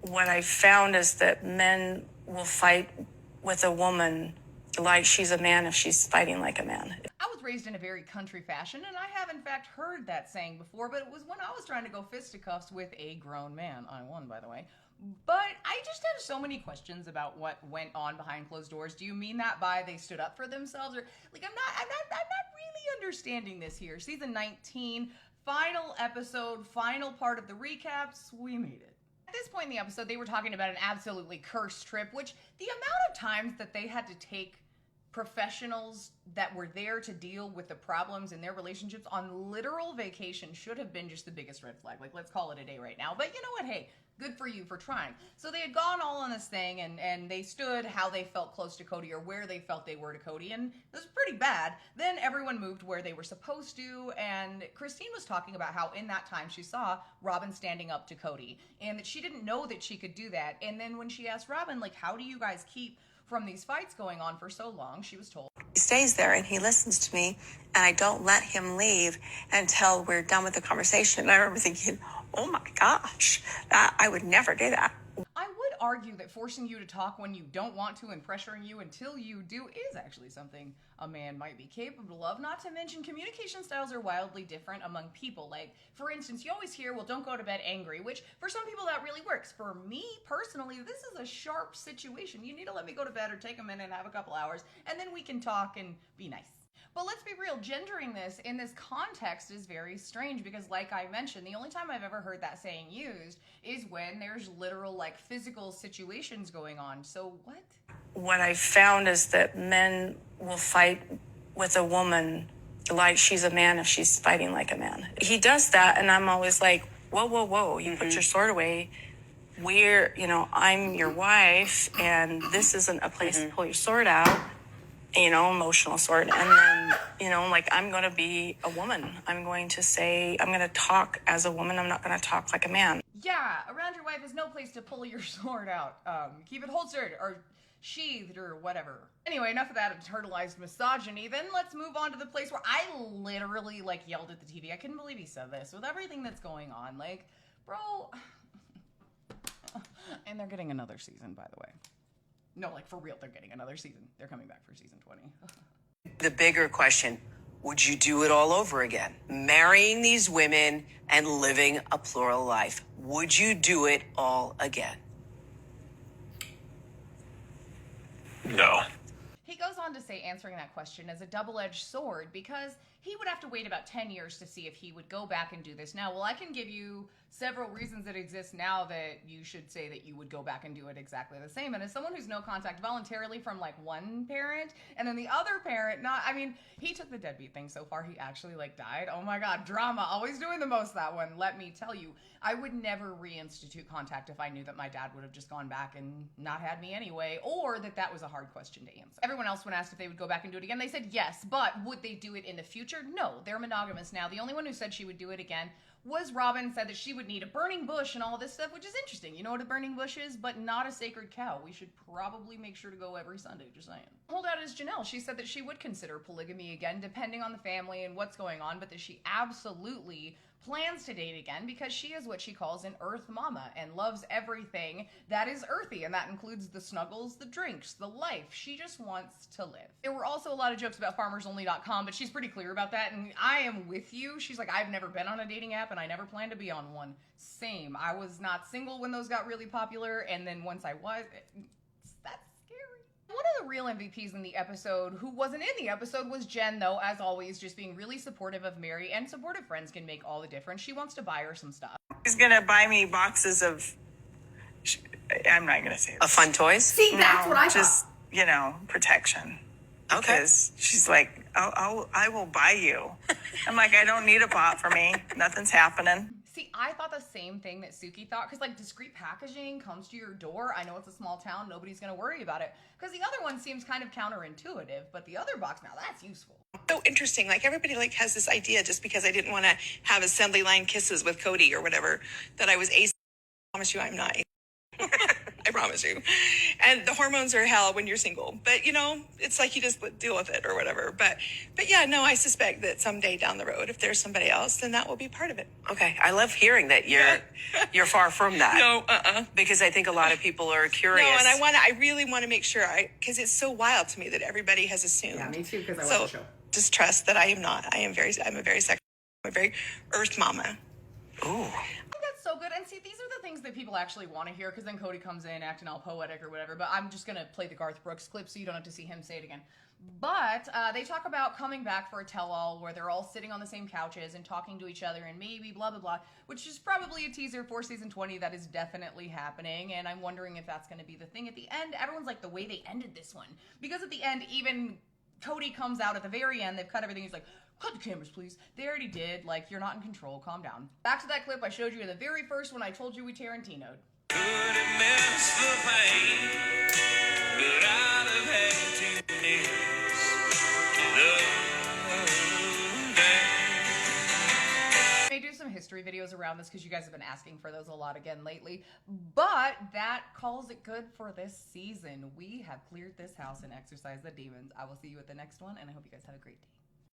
What I found is that men will fight with a woman like she's a man if she's fighting like a man. I was raised in a very country fashion, and I have in fact heard that saying before, but it was when I was trying to go fisticuffs with a grown man. I won, by the way. But I just have so many questions about what went on behind closed doors. Do you mean that by they stood up for themselves? Or like I'm not really understanding this here. Season 19, final episode, final part of the recaps. We made it. At this point in the episode, they were talking about an absolutely cursed trip, which the amount of times that they had to take professionals that were there to deal with the problems in their relationships on literal vacation should have been just the biggest red flag. Like, let's call it a day right now. But you know what? Hey, good for you for trying. So they had gone all on this thing, and they stood how they felt close to Kody or where they felt they were to Kody, and it was pretty bad. Then everyone moved where they were supposed to, and Christine was talking about how in that time she saw Robyn standing up to Kody, and that she didn't know that she could do that. And then when she asked Robyn, like, how do you guys keep from these fights going on for so long, she was told, He stays there and he listens to me, and I don't let him leave until we're done with the conversation. And I remember thinking, oh my gosh, I would never do that. I would argue that forcing you to talk when you don't want to and pressuring you until you do is actually something a man might be capable of. Not to mention communication styles are wildly different among people. Like, for instance, you always hear, well, don't go to bed angry, which for some people that really works. For me personally, this is a sharp situation. You need to let me go to bed or take a minute and have a couple hours, and then we can talk and be nice. But let's be real, gendering this in this context is very strange because, like I mentioned, the only time I've ever heard that saying used is when there's literal, like, physical situations going on. So what? What I found is that men will fight with a woman like she's a man if she's fighting like a man. He does that, and I'm always like, whoa, whoa, whoa, you put your sword away. I'm your wife, and this isn't a place to pull your sword out. Emotional sword. And then, I'm going to be a woman. I'm going to talk as a woman. I'm not going to talk like a man. Yeah, around your wife is no place to pull your sword out. Keep it holstered or sheathed or whatever. Anyway, enough of that internalized misogyny. Then let's move on to the place where I literally, yelled at the TV. I couldn't believe he said this with everything that's going on. Bro. And they're getting another season, by the way. No, for real, they're getting another season. They're coming back for season 20. The bigger question, would you do it all over again? Marrying these women and living a plural life. Would you do it all again? No. He goes on to say answering that question is a double-edged sword because he would have to wait about 10 years to see if he would go back and do this now. Well, I can give you several reasons that exist now that you should say that you would go back and do it exactly the same. And as someone who's no contact voluntarily from one parent and then the other parent, he took the deadbeat thing so far. He actually died. Oh my God, drama, always doing the most that one. Let me tell you, I would never reinstitute contact if I knew that my dad would have just gone back and not had me anyway, or that was a hard question to answer. Everyone else, when asked if they would go back and do it again, they said yes, but would they do it in the future? No, they're monogamous now. The only one who said she would do it again was Robyn. Said that she would need a burning bush and all this stuff, which is interesting. You know what a burning bush is? But not a sacred cow. We should probably make sure to go every Sunday, just saying. Holdout is Janelle. She said that she would consider polygamy again, depending on the family and what's going on, but that she absolutely plans to date again because she is what she calls an earth mama and loves everything that is earthy, and that includes the snuggles, the drinks, the life. She just wants to live. There were also a lot of jokes about farmersonly.com, but she's pretty clear about that, and I am with you. She's like, I've never been on a dating app and I never plan to be on one. Same. I was not single when those got really popular, and then once I was, that's scary. One of the real MVPs in the episode, who wasn't in the episode, was Jen, though, as always, just being really supportive of Meri, and supportive friends can make all the difference. She wants to buy her some stuff. He's going to buy me boxes of, I'm not going to say this. Of fun toys? See, that's what I just, protection. Okay. Because she's like, I will buy you. I'm like, I don't need a pot for me. Nothing's happening. See, I thought the same thing that Suki thought, because discreet packaging comes to your door. I know it's a small town. Nobody's going to worry about it. Because the other one seems kind of counterintuitive, but the other box, now that's useful. So interesting. Everybody has this idea just because I didn't want to have assembly line kisses with Kody or whatever, that I was ace. I promise you I'm not. I promise you. And the hormones are hell when you're single. But, you know, it's like you just deal with it or whatever. But yeah, no, I suspect that someday down the road, if there's somebody else, then that will be part of it. Okay, I love hearing that you're far from that. No, Because I think a lot of people are curious. No, and I really want to make sure, because it's so wild to me that everybody has assumed. Yeah, me too, because I watch So the show. just trust that I am not. I'm a very sexual, I'm a very earth mama. Ooh. That's so good. And see, these are the things that people actually want to hear, because then Kody comes in acting all poetic or whatever. But I'm just going to play the Garth Brooks clip so you don't have to see him say it again. But they talk about coming back for a tell-all where they're all sitting on the same couches and talking to each other and maybe blah, blah, blah, which is probably a teaser for season 20 that is definitely happening. And I'm wondering if that's going to be the thing at the end. Everyone's like, the way they ended this one. Because at the end, even Kody comes out at the very end. They've cut everything. He's like, cut the cameras, please. They already did. Like, you're not in control. Calm down. Back to that clip I showed you in the very first one I told you we Tarantino'd. Could have missed the pain, but I'd have had to miss I may do some history videos around this because you guys have been asking for those a lot again lately. But that calls it good for this season. We have cleared this house and exorcised the demons. I will see you at the next one, and I hope you guys have a great day.